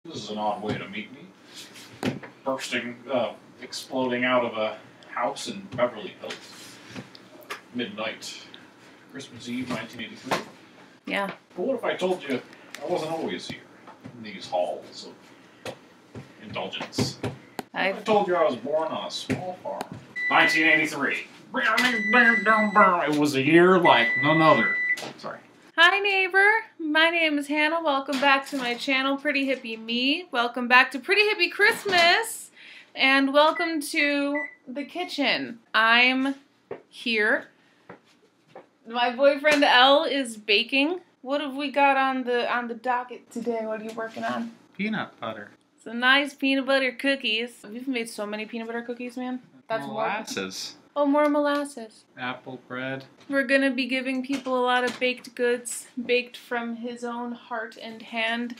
This is an odd way to meet me. Exploding out of a house in Beverly Hills. Midnight, Christmas Eve, 1983. Yeah. But what if I told you I wasn't always here in these halls of indulgence? I told you I was born on a small farm. 1983. It was a year like none other. Sorry. Hi neighbor, my name is Hannah. Welcome back to my channel, Pretty Hippie Me. Welcome back to Pretty Hippie Christmas. And welcome to the kitchen. I'm here. My boyfriend Elle is baking. What have we got on the docket today? What are you working on? Peanut butter. Some nice peanut butter cookies. We've made so many peanut butter cookies, man. That's molasses. Oh, more molasses. Apple bread. We're gonna be giving people a lot of baked goods, baked from his own heart and hand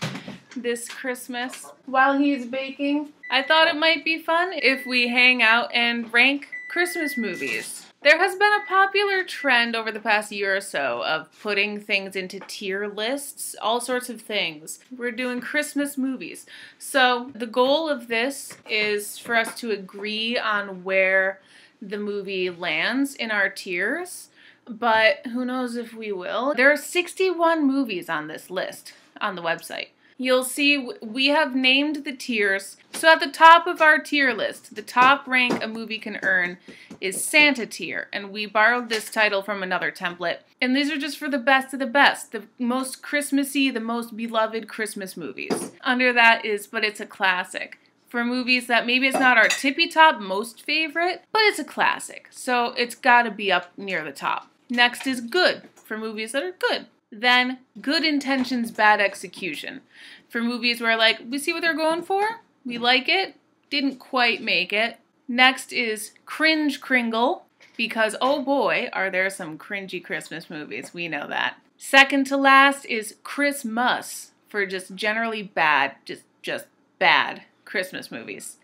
this Christmas. While he's baking, I thought it might be fun if we hang out and rank Christmas movies. There has been a popular trend over the past year or so of putting things into tier lists, all sorts of things. We're doing Christmas movies. So the goal of this is for us to agree on where the movie lands in our tiers, but who knows if we will. There are 61 movies on this list on the website. You'll see we have named the tiers. So at the top of our tier list, the top rank a movie can earn is Santa tier, and we borrowed this title from another template. And these are just for the best of the best, the most Christmassy, the most beloved Christmas movies. Under that is But It's a Classic. For movies that maybe it's not our tippy-top most favorite, but it's a classic. So it's gotta be up near the top. Next is Good, for movies that are good. Then Good Intentions, Bad Execution. For movies where like, we see what they're going for, we like it, didn't quite make it. Next is Cringe Kringle, because oh boy, are there some cringy Christmas movies, we know that. Second to last is Christmas, for just generally bad, just bad Christmas movies.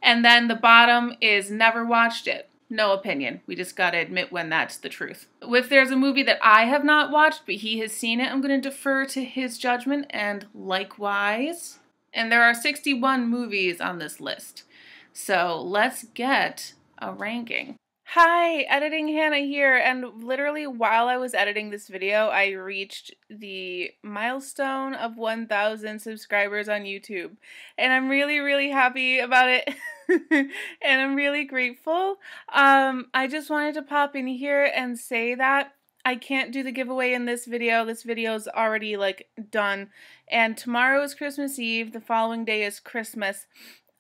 And then the bottom is Never Watched It. No opinion. We just gotta admit when that's the truth. If there's a movie that I have not watched, but he has seen it, I'm gonna defer to his judgment, and likewise. And there are 61 movies on this list. So let's get a ranking. Hi, Editing Hannah here, and literally while I was editing this video, I reached the milestone of 1,000 subscribers on YouTube, and I'm really, really happy about it, and I'm really grateful. I just wanted to pop in here and say that I can't do the giveaway in this video. This video's already, like, done, and tomorrow is Christmas Eve, the following day is Christmas.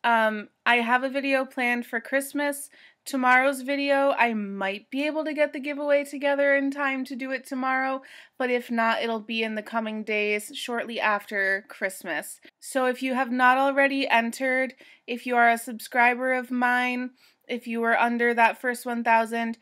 I have a video planned for Christmas. Tomorrow's video, I might be able to get the giveaway together in time to do it tomorrow, but if not, it'll be in the coming days shortly after Christmas. So if you have not already entered, if you are a subscriber of mine, if you were under that first 1,000,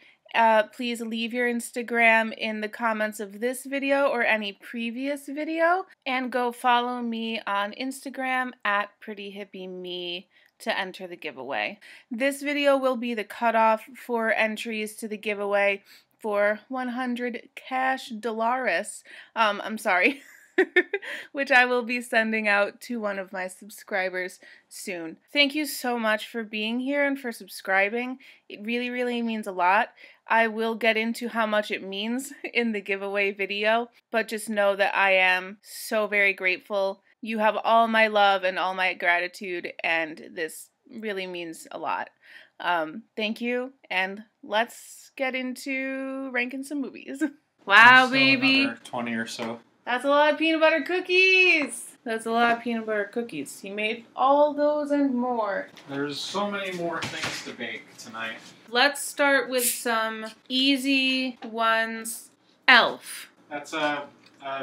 please leave your Instagram in the comments of this video or any previous video, and go follow me on Instagram at PrettyHippieMe to enter the giveaway. This video will be the cutoff for entries to the giveaway for 100 cash dollars. I'm sorry. Which I will be sending out to one of my subscribers soon. Thank you so much for being here and for subscribing. It really, really means a lot. I will get into how much it means in the giveaway video, but just know that I am so very grateful. You have all my love and all my gratitude, and this really means a lot. Thank you, and let's get into ranking some movies. Wow, so baby. Another 20 or so. That's a lot of peanut butter cookies. That's a lot of peanut butter cookies. He made all those and more. There's so many more things to bake tonight. Let's start with some easy ones. Elf. That's a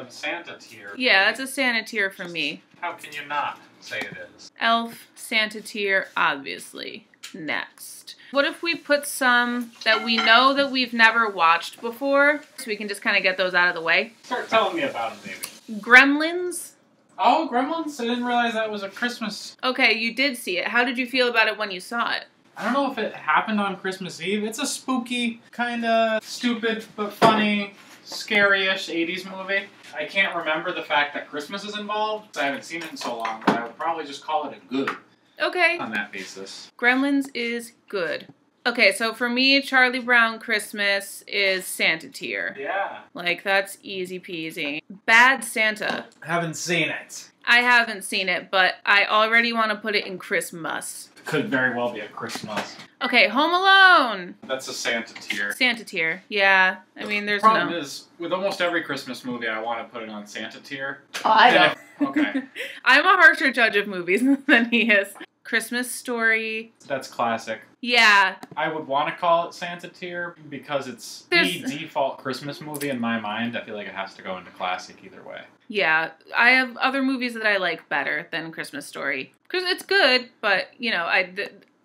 Santa tier. Yeah, that's a Santa tier for me. How can you not say it is? Elf, Santa tier, obviously. Next. What if we put some that we know that we've never watched before, so we can just kind of get those out of the way? Start telling me about them, baby. Gremlins. Oh, Gremlins? I didn't realize that was a Christmas. Okay, you did see it. How did you feel about it when you saw it? I don't know if it happened on Christmas Eve. It's a spooky, kind of stupid but funny scary-ish 80s movie. I can't remember the fact that Christmas is involved. I haven't seen it in so long, but I would probably just call it a good Okay. on that basis. Gremlins is good. Okay, so for me, Charlie Brown Christmas is Santa tier. Yeah. Like, that's easy peasy. Bad Santa. Haven't seen it. I haven't seen it, but I already want to put it in Christmas. Could very well be a Christmas. Okay, Home Alone. That's a Santa tier. Santa tier. Yeah. I mean, there's Problem is, with almost every Christmas movie, I want to put it on Santa tier. Oh, I don't. Okay. I'm a harsher judge of movies than he is. Christmas Story. That's classic. Yeah. I would want to call it Santa tier because it's the default Christmas movie in my mind. I feel like it has to go into classic either way. Yeah. I have other movies that I like better than Christmas Story. Because it's good, but, you know,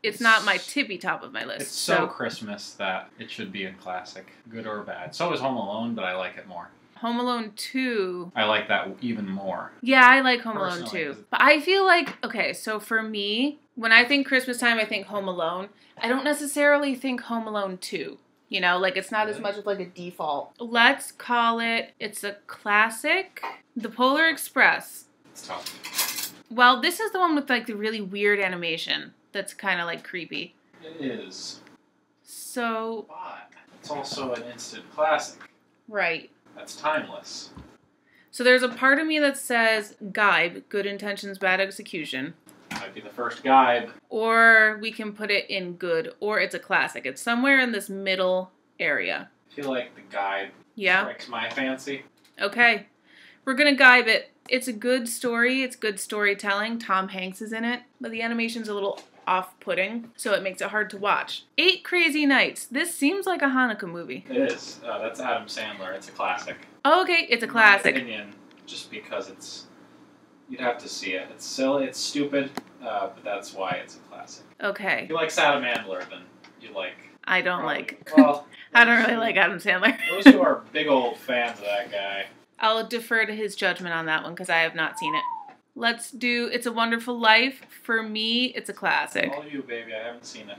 it's not my tippy top of my list. It's so Christmas that it should be in classic, good or bad. So is Home Alone, but I like it more. Home Alone 2. I like that even more. Yeah, I like Home Alone 2. But I feel like, okay, so for me, when I think Christmas time, I think Home Alone. I don't necessarily think Home Alone 2. You know, like it's not as much of like a default. Let's call it, it's a classic. The Polar Express. It's tough. Well, this is the one with like the really weird animation that's kind of like creepy. It is. So. But it's also an instant classic. Right. That's timeless. So there's a part of me that says Gibe, good intentions, bad execution. Might be the first Gibe. Or we can put it in good, or it's a classic. It's somewhere in this middle area. I feel like the Gibe strikes my fancy. Okay. We're gonna Gibe it. It's a good story. It's good storytelling. Tom Hanks is in it, but the animation's a little off-putting, so it makes it hard to watch. 8 Crazy Nights. This seems like a Hanukkah movie. It is. That's Adam Sandler. It's a classic. Oh, okay, it's a classic. In my opinion, just because it's... You'd have to see it. It's silly, it's stupid, but that's why it's a classic. Okay. If you like Adam Sandler, then you like... I don't like... Well... I don't really like Adam Sandler. Those who are big old fans of that guy. I'll defer to his judgment on that one, because I have not seen it. Let's do It's a Wonderful Life. For me, it's a classic. All you, baby. I haven't seen it.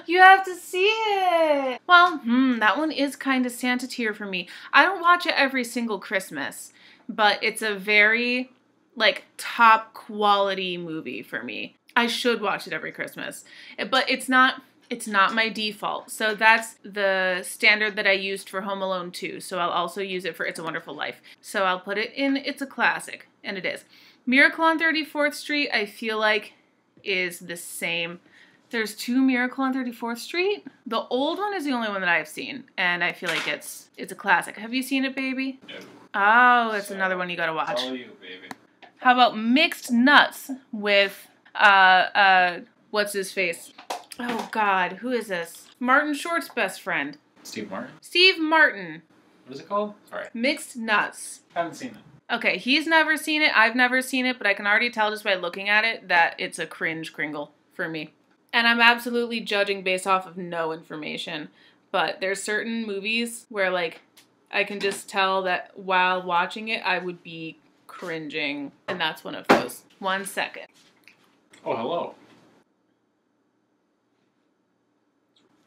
You have to see it! Well, that one is kind of Santa tier for me. I don't watch it every single Christmas, but it's a very, like, top quality movie for me. I should watch it every Christmas. But it's not my default. So that's the standard that I used for Home Alone 2. So I'll also use it for It's a Wonderful Life. So I'll put it in It's a Classic, and it is. Miracle on 34th Street, I feel like, is the same. There's 2 Miracle on 34th Street. The old one is the only one that I've seen, and I feel like it's a classic. Have you seen it, baby? No. Oh, it's another one you gotta watch. All you, baby. How about Mixed Nuts with, what's his face? Oh, God, who is this? Martin Short's best friend. Steve Martin? Steve Martin. What is it called? Sorry. Mixed Nuts. Haven't seen it. Okay, he's never seen it, I've never seen it, but I can already tell just by looking at it that it's a cringe kringle for me. And I'm absolutely judging based off of no information, but there's certain movies where, like, I can just tell that while watching it, I would be cringing, and that's one of those. 1 second. Oh, hello.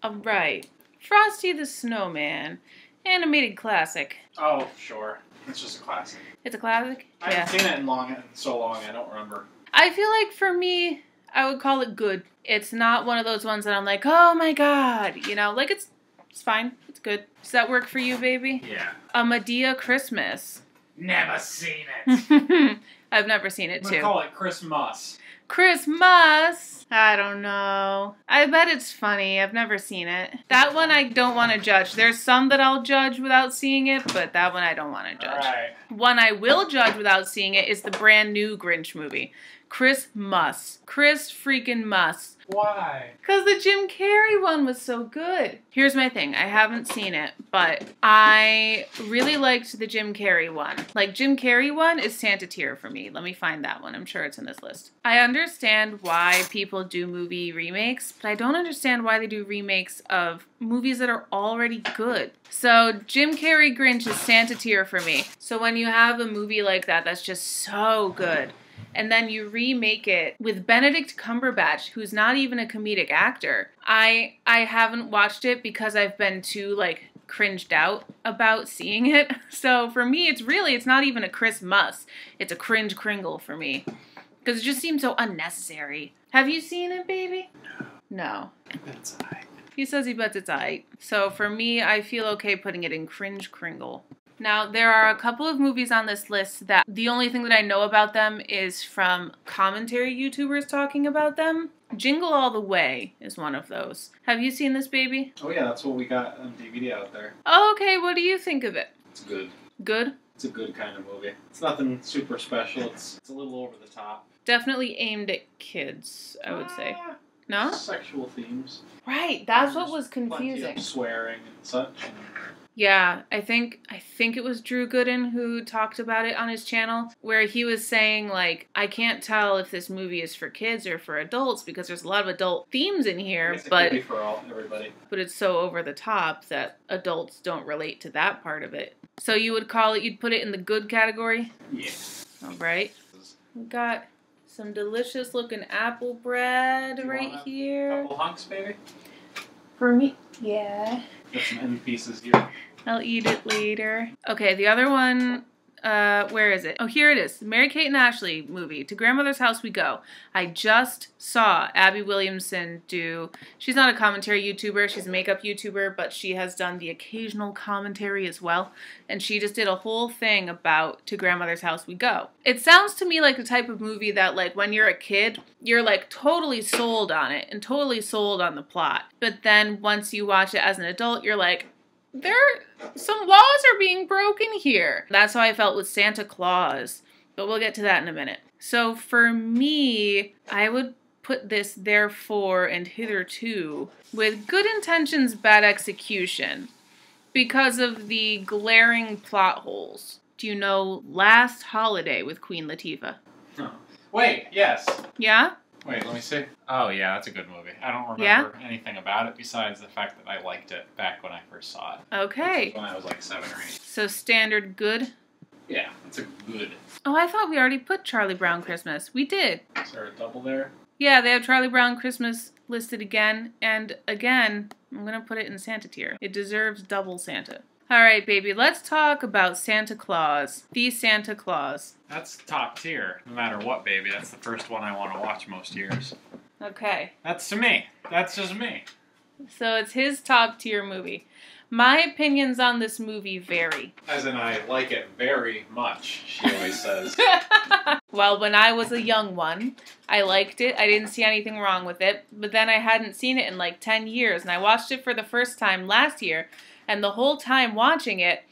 Alright, Frosty the Snowman, animated classic. Oh, sure. It's just a classic. It's a classic? I haven't seen it in so long, I don't remember. I feel like for me, I would call it good. It's not one of those ones that I'm like, oh my god, you know, like it's fine, it's good. Does that work for you, baby? Yeah. A Medea Christmas. Never seen it. I've never seen it, too. I'm gonna call it Christmas. Christmas? I don't know. I bet it's funny. I've never seen it. That one I don't want to judge. There's some that I'll judge without seeing it, but that one I don't want to judge. All right. One I will judge without seeing it is the brand new Grinch movie. Christmas. Chris freaking Muss. Why? Because the Jim Carrey one was so good. Here's my thing. I haven't seen it, but I really liked the Jim Carrey one. Like, Jim Carrey one is Santa tier for me. Let me find that one. I'm sure it's in this list. I understand why people do movie remakes, but I don't understand why they do remakes of movies that are already good. So Jim Carrey Grinch is Santa tier for me. So when you have a movie like that that's just so good, and then you remake it with Benedict Cumberbatch, who's not even a comedic actor. I haven't watched it because I've been too, like, cringed out about seeing it. So for me, it's not even a Christmas. It's a cringe kringle for me. Because it just seems so unnecessary. Have you seen it, baby? No. That's alright. He says he bets it's aight. So for me, I feel okay putting it in cringe kringle. Now, there are a couple of movies on this list that the only thing that I know about them is from commentary YouTubers talking about them. Jingle All the Way is one of those. Have you seen this, baby? Oh yeah, that's what we got on DVD out there. Oh, okay. What do you think of it? It's good. Good? It's a good kind of movie. It's nothing super special. It's a little over the top. Definitely aimed at kids, I would say. No? Sexual themes. Right. That's what was Plenty confusing. of swearing and such. Yeah, I think it was Drew Gooden who talked about it on his channel, where he was saying, like, I can't tell if this movie is for kids or for adults because there's a lot of adult themes in here, but it could be for everybody. But it's so over the top that adults don't relate to that part of it. So you'd put it in the good category? Yeah. All right. We got some delicious looking apple bread right here. Couple hunks, baby? For me, yeah. Got some end pieces here. I'll eat it later. Okay, the other one, where is it? Oh, here it is. The Mary-Kate and Ashley movie. To Grandmother's House We Go. I just saw Abby Williamson she's not a commentary YouTuber, she's a makeup YouTuber, but she has done the occasional commentary as well. And she just did a whole thing about To Grandmother's House We Go. It sounds to me like the type of movie that, like, when you're a kid, you're, like, totally sold on it and totally sold on the plot. But then once you watch it as an adult, you're like, some laws are being broken here. That's how I felt with Santa Claus, but we'll get to that in a minute. So for me, I would put this therefore and hitherto with good intentions, bad execution because of the glaring plot holes. Do you know Last Holiday with Queen Latifah? Huh. Wait, yes. Yeah? Wait, let me see. Oh, yeah, that's a good movie. I don't remember anything about it besides the fact that I liked it back when I first saw it. Okay. When I was like 7 or 8. So standard good? Yeah, it's a good. Oh, I thought we already put Charlie Brown Christmas. We did. Is there a double there? Yeah, they have Charlie Brown Christmas listed again. And again, I'm going to put it in Santa tier. It deserves double Santa. All right, baby, let's talk about Santa Claus. The Santa Claus. That's top tier, no matter what, baby. That's the first one I want to watch most years. Okay. That's to me. That's just me. So it's his top tier movie. My opinions on this movie vary. As in, I like it very much, she always says. Well, when I was a young one, I liked it. I didn't see anything wrong with it. But then I hadn't seen it in like 10 years. And I watched it for the first time last year. And the whole time watching it,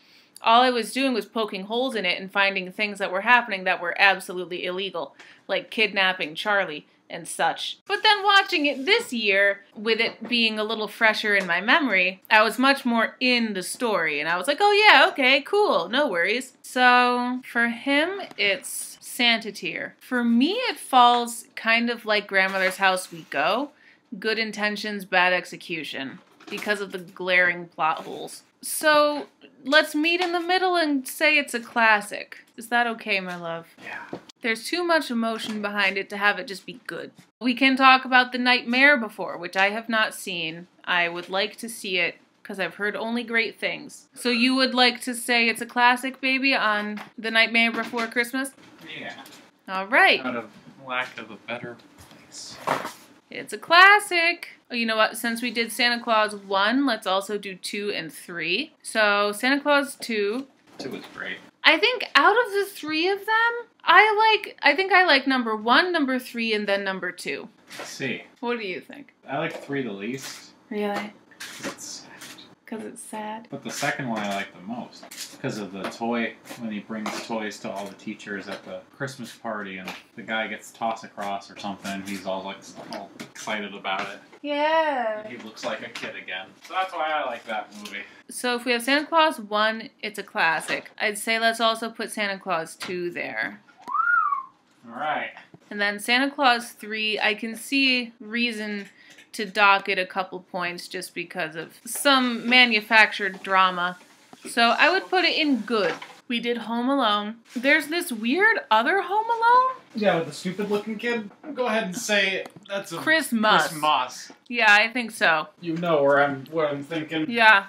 all I was doing was poking holes in it and finding things that were happening that were absolutely illegal. Like kidnapping Charlie and such. But then watching it this year, with it being a little fresher in my memory, I was much more in the story. And I was like, oh yeah, okay, cool, no worries. So for him, it's Santa tier. For me, it falls kind of like Grandmother's House We Go. Good intentions, bad execution. Because of the glaring plot holes. So let's meet in the middle and say it's a classic. Is that okay, my love? Yeah. There's too much emotion behind it to have it just be good. We can talk about The Nightmare Before, which I have not seen. I would like to see it because I've heard only great things. So you would like to say it's a classic, baby, on The Nightmare Before Christmas? Yeah. All right. Out of lack of a better place. It's a classic. Oh, you know what? Since we did Santa Claus 1, let's also do 2 and 3. So Santa Claus 2. 2 is great. I think out of the 3 of them, I think I like number 1, number 3, and then number 2. Let's see. What do you think? I like 3 the least. Really? It's sad. Because it's sad? But the second one I like the most. Because of the toy, when he brings toys to all the teachers at the Christmas party and the guy gets tossed across or something, he's all like all excited about it. Yeah. He looks like a kid again. So that's why I like that movie. So if we have Santa Claus 1, it's a classic. I'd say let's also put Santa Claus 2 there. Alright. And then Santa Claus 3, I can see reason to dock it a couple points just because of some manufactured drama. So I would put it in good. We did Home Alone. There's this weird other Home Alone Yeah, with the stupid-looking kid. Go ahead and say that's a Christmas. Christmas. Yeah, I think so. You know what I'm thinking. Yeah.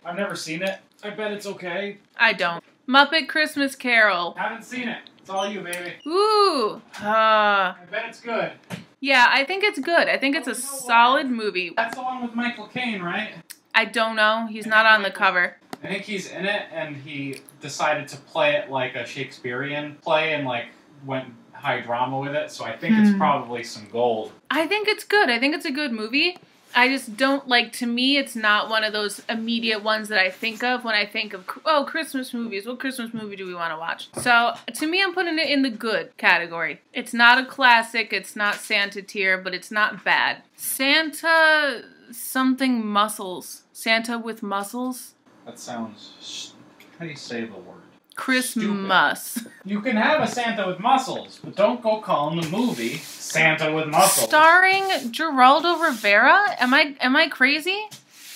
I've never seen it. I bet it's okay. I don't. Muppet Christmas Carol. Haven't seen it. It's all you, baby. Ooh. I bet it's good. Yeah, I think it's good. I think it's a solid movie. That's the one with Michael Caine, right? I don't know. He's not on the cover. I think he's in it, and he decided to play it like a Shakespearean play and, like, went high drama with it, so I think it's probably some gold. I think it's good. I think it's a good movie. I just don't, like, to me, it's not one of those immediate ones that I think of when I think of, oh, Christmas movies. What Christmas movie do we want to watch? So, to me, I'm putting it in the good category. It's not a classic. It's not Santa tier, but it's not bad. Santa something muscles. Santa with muscles? That sounds... How do you say the word? Christmas. Stupid. You can have a Santa with muscles, but don't go calling the movie Santa with muscles. Starring Geraldo Rivera? Am I crazy?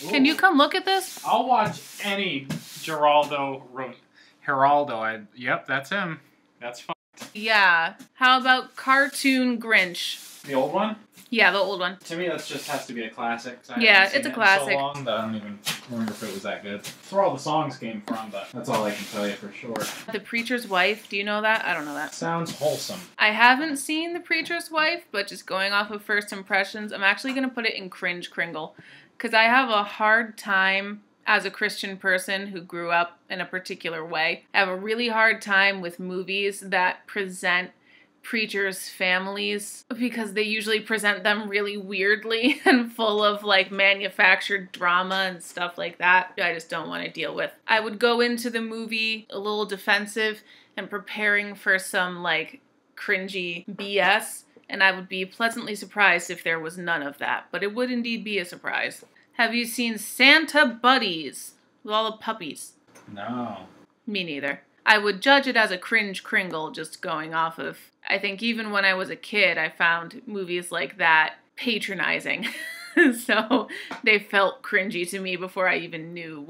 Ooh. Can you come look at this? I'll watch any Geraldo. Yep, that's him. That's fine. Yeah. How about Cartoon Grinch? The old one? Yeah, the old one. To me, that just has to be a classic. Yeah, it's a classic. So long that I don't even remember if it was that good. That's where all the songs came from, but that's all I can tell you for sure. The Preacher's Wife, do you know that? I don't know that. Sounds wholesome. I haven't seen The Preacher's Wife, but just going off of first impressions, I'm actually going to put it in Cringe Kringle. Because I have a hard time, as a Christian person who grew up in a particular way, I have a really hard time with movies that present preachers' families because they usually present them really weirdly and full of like manufactured drama and stuff like that. I just don't want to deal with. I would go into the movie a little defensive and preparing for some like cringy BS, and I would be pleasantly surprised if there was none of that, but it would indeed be a surprise. Have you seen Santa Buddies with all the puppies? No. Me neither. I would judge it as a cringe kringle just going off of, I think even when I was a kid, I found movies like that patronizing. So they felt cringy to me before I even knew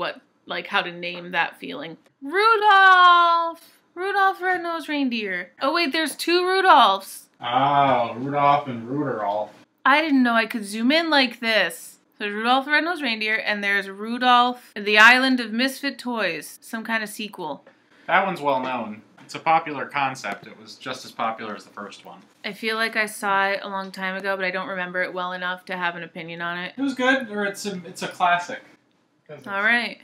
how to name that feeling. Rudolph! Rudolph the Red-Nosed Reindeer. Oh wait, there's two Rudolphs. Oh, Rudolph and Rudolph. I didn't know I could zoom in like this. There's Rudolph the Red-Nosed Reindeer, and there's Rudolph and the Island of Misfit Toys. Some kind of sequel. That one's well known. It's a popular concept. It was just as popular as the first one. I feel like I saw it a long time ago, but I don't remember it well enough to have an opinion on it. It was good, or it's a classic. All right.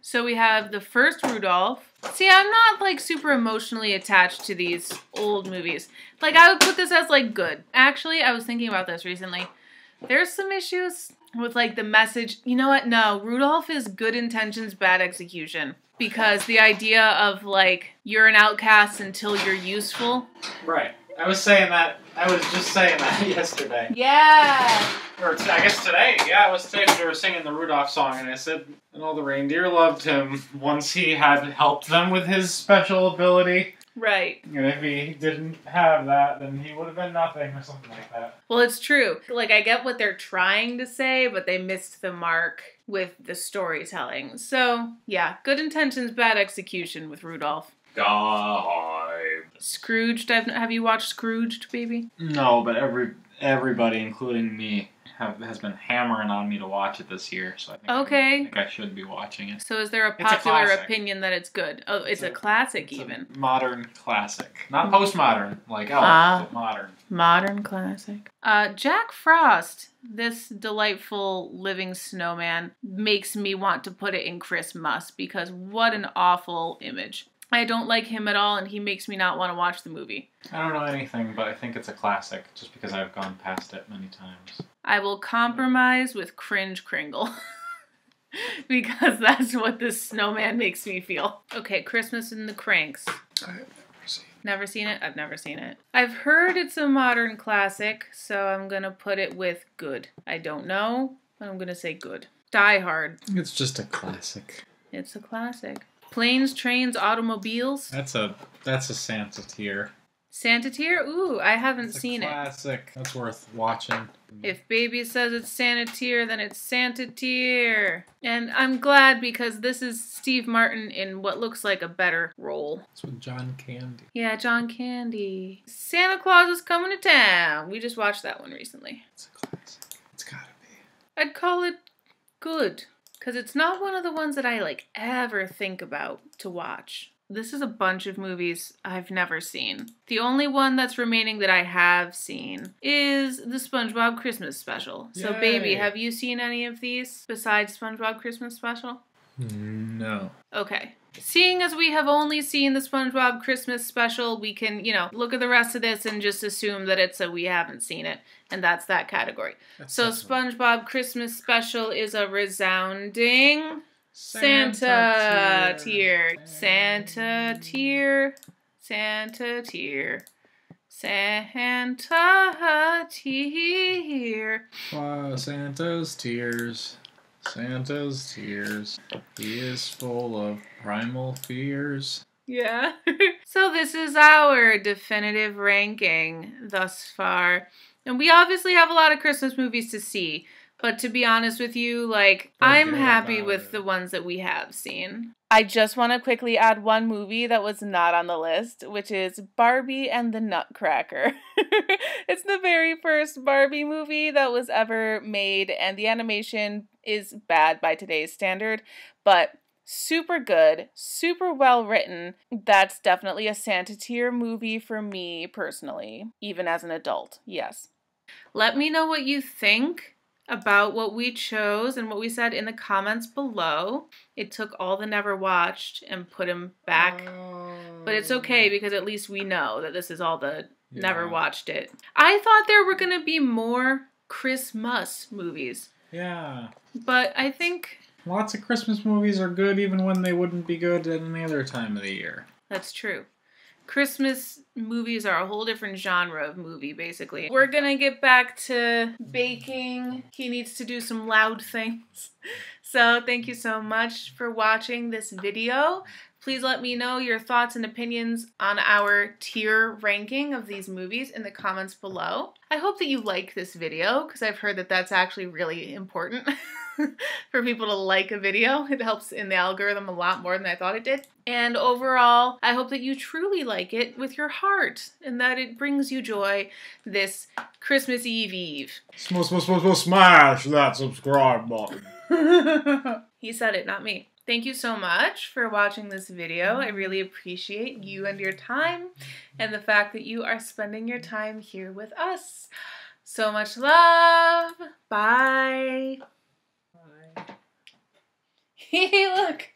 So we have the first Rudolph. See, I'm not like super emotionally attached to these old movies. Like I would put this as like good. Actually, I was thinking about this recently. There's some issues with like the message. You know what? No, Rudolph is good intentions, bad execution. Because the idea of, like, you're an outcast until you're useful. Right. I was just saying that yesterday. Yeah! Or I guess today. Yeah, it was today when we were singing the Rudolph song, and I said, and all the reindeer loved him once he had helped them with his special ability. Right. And if he didn't have that, then he would have been nothing or something like that. Well, it's true. Like, I get what they're trying to say, but they missed the mark with the storytelling. So, yeah, good intentions, bad execution with Rudolph. God. Scrooged. Have you watched Scrooged, baby? No, but everybody, including me, has been hammering on me to watch it this year, so I think I should be watching it. So is there a popular opinion that it's good? Oh, it's a classic even. A modern classic. Not postmodern, like but modern. Modern classic. Jack Frost, this delightful living snowman, makes me want to put it in Christmas because what an awful image. I don't like him at all, and he makes me not want to watch the movie. I don't know anything, but I think it's a classic, just because I've gone past it many times. I will compromise with Cringe Kringle. Because that's what this snowman makes me feel. Okay, Christmas in the Cranks. I have never seen it. Never seen it? I've never seen it. I've heard it's a modern classic, so I'm going to put it with good. I don't know, but I'm going to say good. Die Hard. It's just a classic. It's a classic. Planes, Trains, Automobiles. That's a Santa tier. Santa Tier? Ooh, I haven't seen it. Classic. That's worth watching. If Baby says it's Santa Tier, then it's Santa Tier. And I'm glad because this is Steve Martin in what looks like a better role. It's with John Candy. Yeah, John Candy. Santa Claus is coming to town. We just watched that one recently. It's a classic. It's gotta be. I'd call it good. Because it's not one of the ones that I, like, ever think about to watch. This is a bunch of movies I've never seen. The only one that's remaining that I have seen is the Spongebob Christmas Special. So, Yay. Baby, have you seen any of these besides Spongebob Christmas Special? No. Okay. Seeing as we have only seen the Spongebob Christmas Special, we can, look at the rest of this and just assume that it's a we haven't seen it. And that's that category. So, SpongeBob Christmas Special is a resounding Santa tier. Santa tier. Santa tier. Santa tier. Wow, Santa's tears. Santa's tears. He is full of primal fears. Yeah. So this is our definitive ranking thus far. And we obviously have a lot of Christmas movies to see. But to be honest with you, I'm happy with the ones that we have seen. I just want to quickly add one movie that was not on the list, which is Barbie and the Nutcracker. It's the very first Barbie movie that was ever made, and the animation is bad by today's standard, but super good, super well written. That's definitely a Santa tier movie for me personally, even as an adult, yes. Let me know what you think about what we chose and what we said in the comments below. It took all the never watched and put them back. But it's okay because at least we know that this is all the never watched it. I thought there were going to be more Christmas movies. Yeah. But I think lots of Christmas movies are good even when they wouldn't be good at any other time of the year. That's true. Christmas movies are a whole different genre of movie, basically. We're gonna get back to baking. He needs to do some loud things. So thank you so much for watching this video. Please let me know your thoughts and opinions on our tier ranking of these movies in the comments below. I hope that you like this video, because I've heard that that's actually really important for people to like a video. It helps in the algorithm a lot more than I thought it did. And overall, I hope that you truly like it with your heart and that it brings you joy this Christmas Eve. Smash that subscribe button. He said it, not me. Thank you so much for watching this video. I really appreciate you and your time and the fact that you are spending your time here with us. So much love. Bye. Bye. Look.